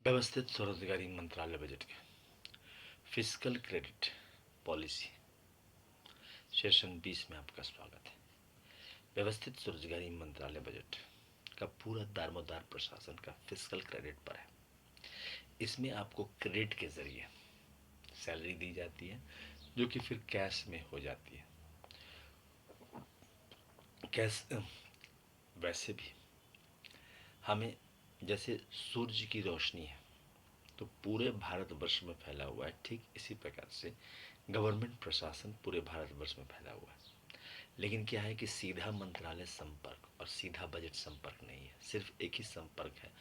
व्यवस्थित स्वरोजगारी मंत्रालय बजट के फिस्कल क्रेडिट पॉलिसी सेशन 20 में आपका स्वागत है। व्यवस्थित स्वरोजगारी मंत्रालय बजट का पूरा दारोमदार प्रशासन का फिस्कल क्रेडिट पर है। इसमें आपको क्रेडिट के जरिए सैलरी दी जाती है जो कि फिर कैश में हो जाती है। कैश वैसे भी हमें जैसे सूरज की रोशनी है तो पूरे भारतवर्ष में फैला हुआ है, ठीक इसी प्रकार से गवर्नमेंट प्रशासन पूरे भारतवर्ष में फैला हुआ है। लेकिन क्या है कि सीधा मंत्रालय संपर्क और सीधा बजट संपर्क नहीं है, सिर्फ एक ही संपर्क है,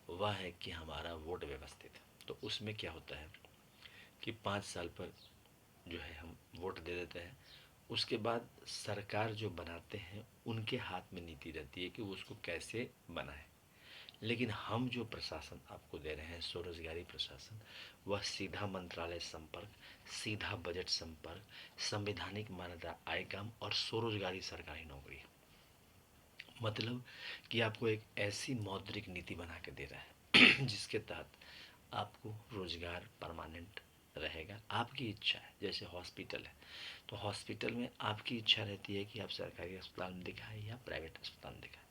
वह है कि हमारा वोट व्यवस्थित है। तो उसमें क्या होता है कि 5 साल पर जो है हम वोट दे देते हैं, उसके बाद सरकार जो बनाते हैं उनके हाथ में नीति रहती है कि वो उसको कैसे बनाए। लेकिन हम जो प्रशासन आपको दे रहे हैं स्वरोजगारी प्रशासन, वह सीधा मंत्रालय संपर्क, सीधा बजट संपर्क, संवैधानिक मान्यता आयकम और स्वरोजगारी सरकारी नौकरी है। मतलब कि आपको एक ऐसी मौद्रिक नीति बना के दे रहा है जिसके तहत आपको रोजगार परमानेंट रहेगा। आपकी इच्छा है, जैसे हॉस्पिटल है तो हॉस्पिटल में आपकी इच्छा रहती है कि आप सरकारी अस्पताल में दिखाएं या प्राइवेट अस्पताल में दिखाएं।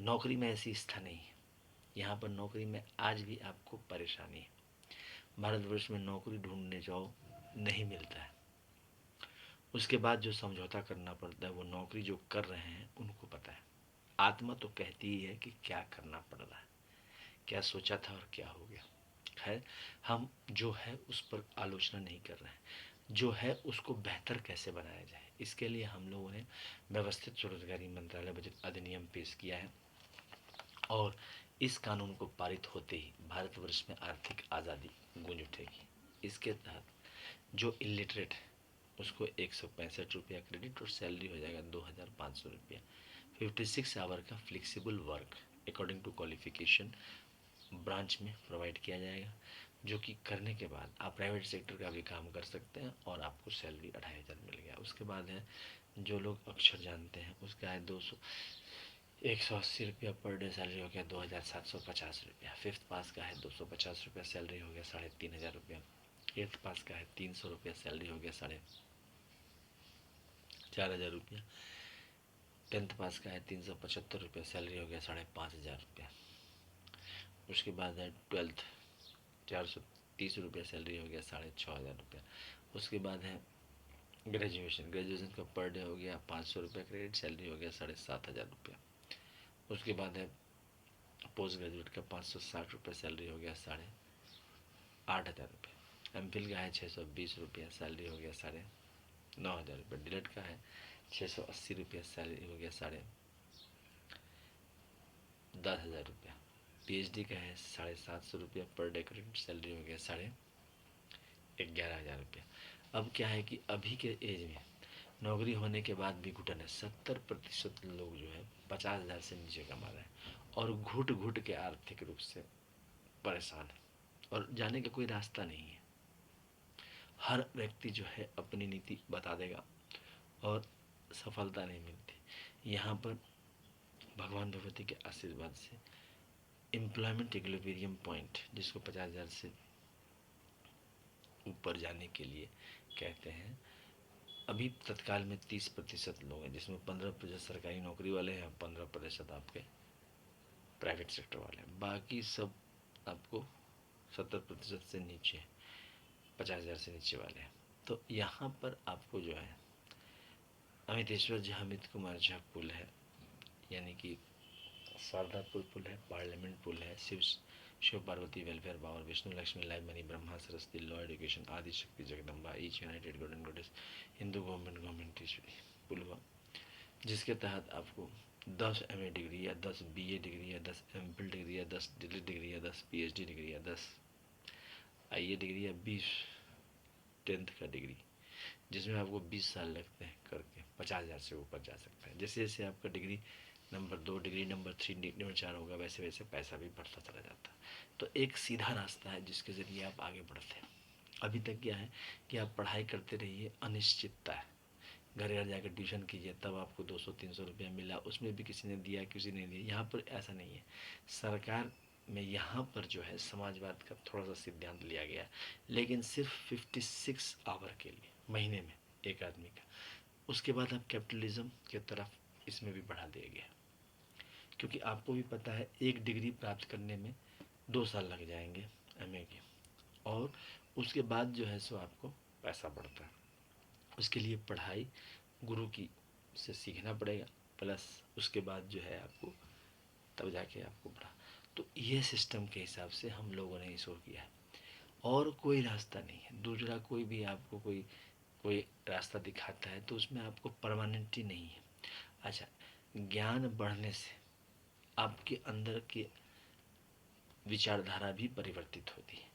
नौकरी में ऐसी स्थिति नहीं है। यहाँ पर नौकरी में आज भी आपको परेशानी है। भारतवर्ष में नौकरी ढूंढने जाओ, नहीं मिलता है। उसके बाद जो समझौता करना पड़ता है वो नौकरी जो कर रहे हैं उनको पता है। आत्मा तो कहती ही है कि क्या करना पड़ रहा है, क्या सोचा था और क्या हो गया। खैर, हम जो है उस पर आलोचना नहीं कर रहे हैं, जो है उसको बेहतर कैसे बनाया जाए, इसके लिए हम लोगों ने व्यवस्थित स्वरोजगारी मंत्रालय बजट अधिनियम पेश किया है। और इस कानून को पारित होते ही भारतवर्ष में आर्थिक आज़ादी गूंज उठेगी। इसके तहत जो इलिटरेट है उसको 165 रुपया क्रेडिट और सैलरी हो जाएगा 2500 रुपया। 56 आवर का flexible work according to qualification branch में प्रोवाइड किया जाएगा, जो कि करने के बाद आप प्राइवेट सेक्टर का भी काम कर सकते हैं और आपको सैलरी 2500 मिल गया। उसके बाद है जो लोग अक्षर जानते हैं उसका है 180 रुपया पर डे सैलरी हो गया 2750 रुपया। फिफ्थ पास का है 250 रुपया सैलरी हो गया 3500 रुपया। एट्थ पास का है 300 रुपया सैलरी हो गया 4500 रुपया। टेंथ पास का है 375 रुपया सैलरी हो गया 5500 रुपया। उसके बाद है ट्वेल्थ 430 रुपया सैलरी हो गया 6500 रुपया। उसके बाद है ग्रेजुएशन का पर डे हो गया 500 रुपया क्रेडिट, सैलरी हो गया 7500 रुपया। उसके बाद है पोस्ट ग्रेजुएट का 560 रुपये सैलरी हो गया 8500 रुपये। एम का है 620 रुपया सैलरी हो गया 9500 रुपये। डिलेट का है 680 रुपया सैलरी हो गया 10,500 रुपया। पीएचडी का है 750 रुपया पर डे क्रेडिट, सैलरी हो गया 11,500 रुपया। अब क्या है कि अभी के एज में नौकरी होने के बाद भी घुटन है। 70% लोग जो है 50,000 से नीचे कमा रहे हैं और घुट घुट के आर्थिक रूप से परेशान है और जाने का कोई रास्ता नहीं है। हर व्यक्ति जो है अपनी नीति बता देगा और सफलता नहीं मिलती। यहाँ पर भगवान भगवती के आशीर्वाद से एम्प्लॉयमेंट इक्विलिब्रियम पॉइंट, जिसको 50,000 से ऊपर जाने के लिए कहते हैं, अभी तत्काल में 30% लोग हैं, जिसमें 15% सरकारी नौकरी वाले हैं, 15% आपके प्राइवेट सेक्टर वाले हैं। बाकी सब आपको 70% से नीचे, 50,000 से नीचे वाले हैं। तो यहाँ पर आपको जो है अमितेश्वर झा, अमित कुमार झा पुल है, यानी कि शारदापुर पुल है, पार्लियामेंट पुल है, Shiv Parvati welfare power, Vishnu Lakshmi live money, Brahma Saraswati law education, Adi Shakti Jagdamba, each united god goddess, Hindu government पुल हुआ, जिसके तहत आपको 10 MA डिग्री या 10 BA डिग्री या 10 MPhil डिग्री या 10 DLED डिग्री या 10 PhD डिग्री या 10 IA डिग्री या 20 10th का डिग्री, जिसमें आपको 20 साल लगते हैं करके 50,000 से ऊपर जा सकता है। जैसे जैसे आपका degree number 2, degree number 3, degree number 4 होगा, वैसे वैसे पैसा भी बढ़ता चला जाता है। तो एक सीधा रास्ता है जिसके ज़रिए आप आगे बढ़ते हैं। अभी तक क्या है कि आप पढ़ाई करते रहिए, अनिश्चितता है, घर घर जाकर ट्यूशन कीजिए, तब आपको 200-300 रुपया मिला, उसमें भी किसी ने दिया किसी ने दिया। यहाँ पर ऐसा नहीं है। सरकार में यहाँ पर जो है समाजवाद का थोड़ा सा सिद्धांत लिया गया, लेकिन सिर्फ 56 आवर के लिए, महीने में एक आदमी का। उसके बाद अब कैपिटलिज्म की तरफ इसमें भी बढ़ा दिया गया, क्योंकि आपको भी पता है 1 डिग्री प्राप्त करने में 2 साल लग जाएंगे एमए के, और उसके बाद जो है सो आपको पैसा बढ़ता है। उसके लिए पढ़ाई गुरु की से सीखना पड़ेगा, प्लस उसके बाद जो है आपको तब जाके आपको पढ़ा। तो ये सिस्टम के हिसाब से हम लोगों ने इसको किया है, और कोई रास्ता नहीं है दूसरा। कोई भी आपको कोई रास्ता दिखाता है तो उसमें आपको परमानेंटी नहीं है। अच्छा, ज्ञान बढ़ने से आपके अंदर की विचारधारा भी परिवर्तित होती है।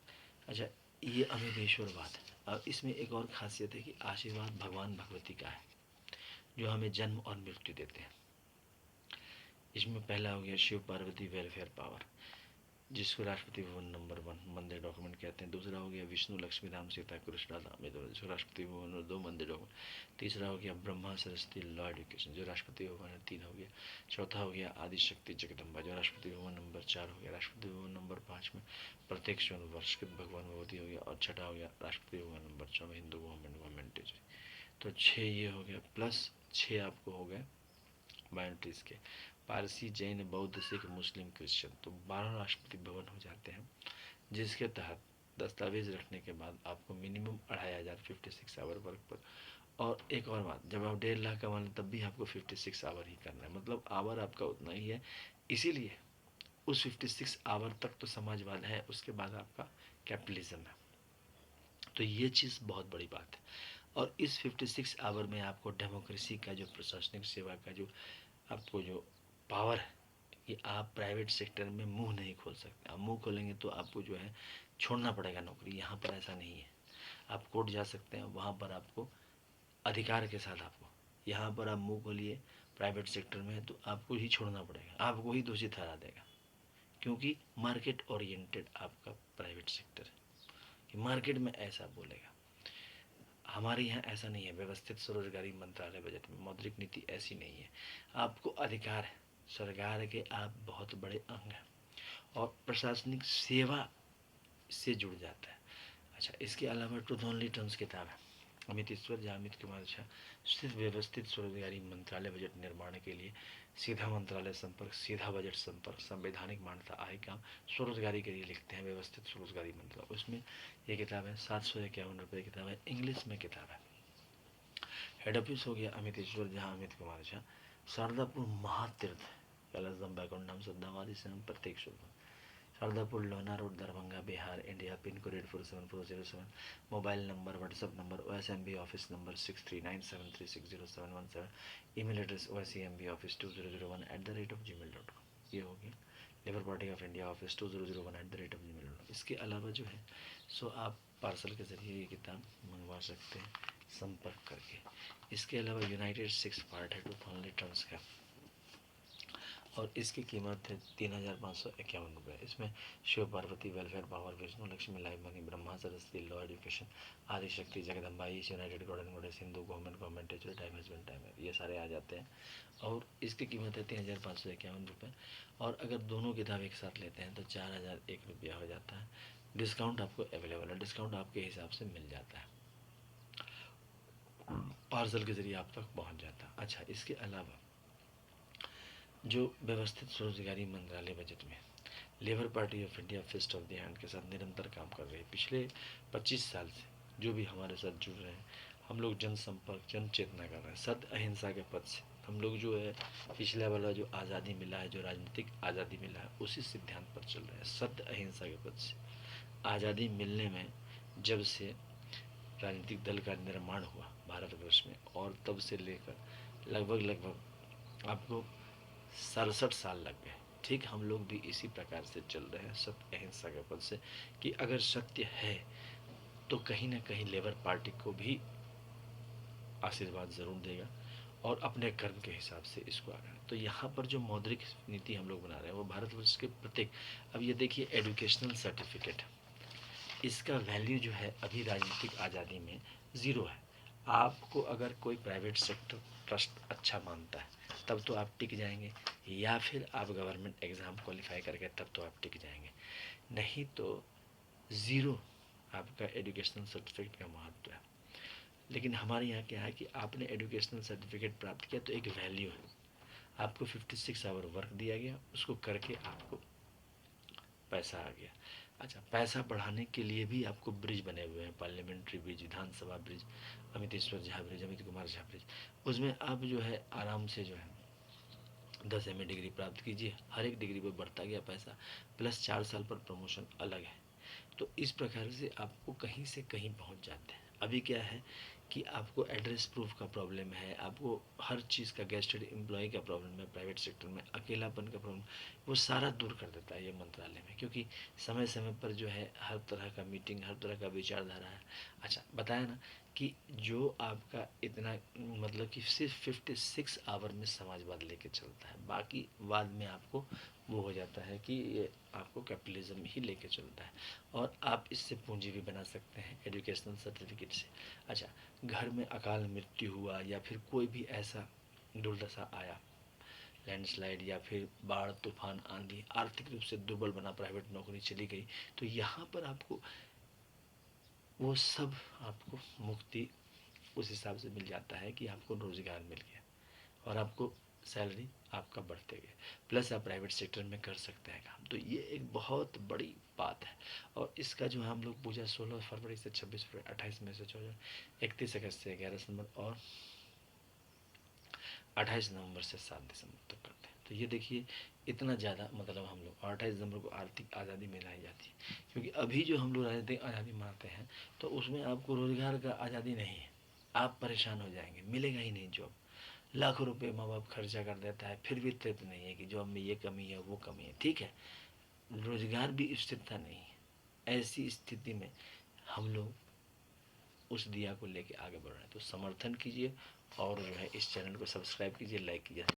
अच्छा, ये अमितेश्वरवाद है। अब इसमें एक और खासियत है कि आशीर्वाद भगवान भगवती का है, जो हमें जन्म और मृत्यु देते हैं। इसमें पहला हो गया शिव पार्वती वेलफेयर पावर, जिसको राष्ट्रपति भवन नंबर 1 मंदिर डॉक्यूमेंट कहते हैं। दूसरा हो गया विष्णु लक्ष्मी राम सीता कृष्ण राधा में, जिसको राष्ट्रपति भवन और 2 मंदिर डॉक्यूमेंट। तीसरा हो गया ब्रह्मा सरस्वती लॉ एजुकेशन, जो राष्ट्रपति भवन है 3 हो गया। चौथा हो गया आदिशक्ति जगदम्बा, जो राष्ट्रपति भवन नंबर 4 हो गया। राष्ट्रपति भवन नंबर 5 में प्रत्येक स्वर्ण वर्ष भगवान भगवती हो गया। और छठा हो गया राष्ट्रपति भवन नंबर 6 में हिंदू गवर्नमेंट। तो 6 ये हो गया, प्लस 6 आपको हो गए माइनॉरिटीज़ के, पारसी जैन बौद्ध सिख मुस्लिम क्रिश्चियन। तो 12 राष्ट्रपति भवन हो जाते हैं, जिसके तहत दस्तावेज रखने के बाद आपको मिनिमम 2500 56 आवर वर्क पर। और एक और बात, जब आप 1.5 लाख कमा लें तब भी आपको 56 आवर ही करना है, मतलब आवर आपका उतना ही है। इसीलिए उस 56 आवर तक तो समाजवाद है, उसके बाद आपका कैपिटलिज्म है। तो ये चीज़ बहुत बड़ी बात है। और इस 56 आवर में आपको डेमोक्रेसी का जो प्रशासनिक सेवा का जो आपको जो पावर है, कि आप प्राइवेट सेक्टर में मुंह नहीं खोल सकते। आप मुंह खोलेंगे तो आपको जो है छोड़ना पड़ेगा नौकरी। यहाँ पर ऐसा नहीं है, आप कोर्ट जा सकते हैं, वहाँ पर आपको अधिकार के साथ आपको, यहाँ पर आप मुंह खोलिए प्राइवेट सेक्टर में तो आपको ही छोड़ना पड़ेगा, आपको ही दोषी ठहरा देगा, क्योंकि मार्केट ओरिएंटेड आपका प्राइवेट सेक्टर है, कि मार्केट में ऐसा बोलेगा। हमारे यहाँ ऐसा नहीं है। व्यवस्थित स्वरोजगारी मंत्रालय बजट में मौद्रिक नीति ऐसी नहीं है। आपको अधिकार है, सरकार के आप बहुत बड़े अंग हैं, और प्रशासनिक सेवा से जुड़ जाता है। अच्छा, इसके अलावा ट्रूथ ओनली टर्म्स किताब है, अमित ईश्वर या अमित कुमार झा, सिर्फ व्यवस्थित स्वरोजगारी मंत्रालय बजट निर्माण के लिए सीधा मंत्रालय संपर्क, सीधा बजट संपर्क, संवैधानिक मान्यता आय काम स्वरोजगारी के लिए लिखते हैं व्यवस्थित स्वरोजगारी मंत्रालय। उसमें ये किताब है, 751 रुपये किताब है, इंग्लिश में किताब है। हेड ऑफिस हो गया अमित ईश्वर झा अमित कुमार झा, शारदापुर महातीर्थ कैलाशधाम बैकुंठ नाम सद्दावादी से हम प्रत्येक शुल्क, Shardapur Lohna road Darbhanga Bihar India, pin code 847407। Mobile number WhatsApp number OSMB office number 6397360717। Email address OSCMB office2001@gmail.com। ये होगी labour party of India office 2001@gmail.com। इसके अलावा जो है सो आप पार्सल के ज़रिए ये किताब मंगवा सकते हैं संपर्क करके। इसके अलावा यूनाइटेड 6 पार्ट है टू ओनली टर्म्स का, और इसकी कीमत है 3551 रुपये। इसमें Shiv Parvati welfare power, Vishnu Lakshmi live money, Brahma Saraswati law education, Adishakti Jagdamba, east united god and goddess, Hindu government time husband time, ये सारे आ जाते हैं। और इसकी कीमत है 3551 रुपये। और अगर दोनों किताब एक साथ लेते हैं तो 4001 रुपया हो जाता है। डिस्काउंट आपको अवेलेबल है, डिस्काउंट आपके हिसाब से मिल जाता है, पार्सल के ज़रिए आप तक पहुंच जाता है। अच्छा, इसके अलावा जो व्यवस्थित स्वरोजगारी मंत्रालय बजट में labour party of India fist of the hand के साथ निरंतर काम कर रही है। पिछले 25 साल से जो भी हमारे साथ जुड़ रहे हैं, हम लोग जनसंपर्क जन चेतना कर रहे हैं, सत्य अहिंसा के पद से। हम लोग जो है पिछला वाला जो आज़ादी मिला है, जो राजनीतिक आज़ादी मिला है, उसी सिद्धांत पर चल रहे हैं, सत्य अहिंसा के पद से। आज़ादी मिलने में जब से राजनीतिक दल का निर्माण हुआ भारतवर्ष में, और तब से लेकर लगभग आपको 67 साल लग गए। ठीक हम लोग भी इसी प्रकार से चल रहे हैं, सत्य अहिंसा के पद से, कि अगर सत्य है तो कहीं ना कहीं लेबर पार्टी को भी आशीर्वाद ज़रूर देगा, और अपने कर्म के हिसाब से इसको आगे। तो यहाँ पर जो मौद्रिक नीति हम लोग बना रहे हैं वो भारतवर्ष के प्रत्येक, अब ये देखिए एजुकेशनल सर्टिफिकेट, इसका वैल्यू जो है अभी राजनीतिक आज़ादी में 0 है। आपको अगर कोई प्राइवेट सेक्टर ट्रस्ट अच्छा मानता है तब तो आप टिक जाएंगे, या फिर आप गवर्नमेंट एग्ज़ाम क्वालिफाई करके तब तो आप टिक जाएंगे, नहीं तो ज़ीरो आपका एजुकेशनल सर्टिफिकेट का महत्व है। लेकिन हमारे यहाँ क्या है कि आपने एजुकेशनल सर्टिफिकेट प्राप्त किया तो एक वैल्यू है, आपको 56 आवर वर्क दिया गया, उसको करके आपको पैसा आ गया। अच्छा, पैसा बढ़ाने के लिए भी आपको ब्रिज बने हुए हैं, parliamentary bridge, Vidhan Sabha bridge, Amiteshwar Jha bridge, Amit Kumar Jha bridge, उसमें आप जो है आराम से जो है 10 MA डिग्री प्राप्त कीजिए, हर एक डिग्री पर बढ़ता गया पैसा, प्लस 4 साल पर प्रमोशन अलग है। तो इस प्रकार से आपको कहीं से कहीं पहुंच जाते हैं। अभी क्या है कि आपको एड्रेस प्रूफ का प्रॉब्लम है, आपको हर चीज़ का गेस्टेड एम्प्लॉय का प्रॉब्लम है, प्राइवेट सेक्टर में अकेलापन का प्रॉब्लम, वो सारा दूर कर देता है ये मंत्रालय में, क्योंकि समय समय पर जो है हर तरह का मीटिंग, हर तरह का विचारधारा है। अच्छा, बताया ना कि जो आपका इतना मतलब कि सिर्फ 56 आवर में समाजवाद लेके चलता है, बाकी बाद में आपको वो हो जाता है कि ये आपको कैपिटलिज्म ही लेके चलता है, और आप इससे पूंजी भी बना सकते हैं एजुकेशनल सर्टिफिकेट से। अच्छा, घर में अकाल मृत्यु हुआ या फिर कोई भी ऐसा दुर्दशा आया, लैंडस्लाइड या फिर बाढ़, तूफान, आंधी, आर्थिक रूप से दुर्बल बना, प्राइवेट नौकरी चली गई, तो यहाँ पर आपको वो सब आपको मुक्ति उस हिसाब से मिल जाता है कि आपको रोज़गार मिल गया और आपको सैलरी आपका बढ़ते गए, प्लस आप प्राइवेट सेक्टर में कर सकते हैं काम। तो ये एक बहुत बड़ी बात है, और इसका जो हम लोग पूजा 16 फरवरी से 26 फरवरी, 28 मई से 14, 31 अगस्त से 11 सितंबर, और 28 नवंबर से 7 दिसंबर तक करते हैं। तो ये देखिए इतना ज़्यादा मतलब हम लोग, और 28 दिसंबर को आर्थिक आज़ादी मनाई जाती है, क्योंकि अभी जो हम लोग राजनीतिक आज़ादी मनाते हैं तो उसमें आपको रोज़गार का आज़ादी नहीं है, आप परेशान हो जाएंगे, मिलेगा ही नहीं जॉब, लाखों रुपए माँ बाप खर्चा कर देता है, फिर भी तृप्त नहीं है कि जॉब में ये कमी है वो कमी है, ठीक है, रोजगार भी स्थिरता नहीं है। ऐसी स्थिति में हम लोग उस दिया को लेके आगे बढ़ रहे हैं, तो समर्थन कीजिए और जो है इस चैनल को सब्सक्राइब कीजिए, लाइक कीजिए।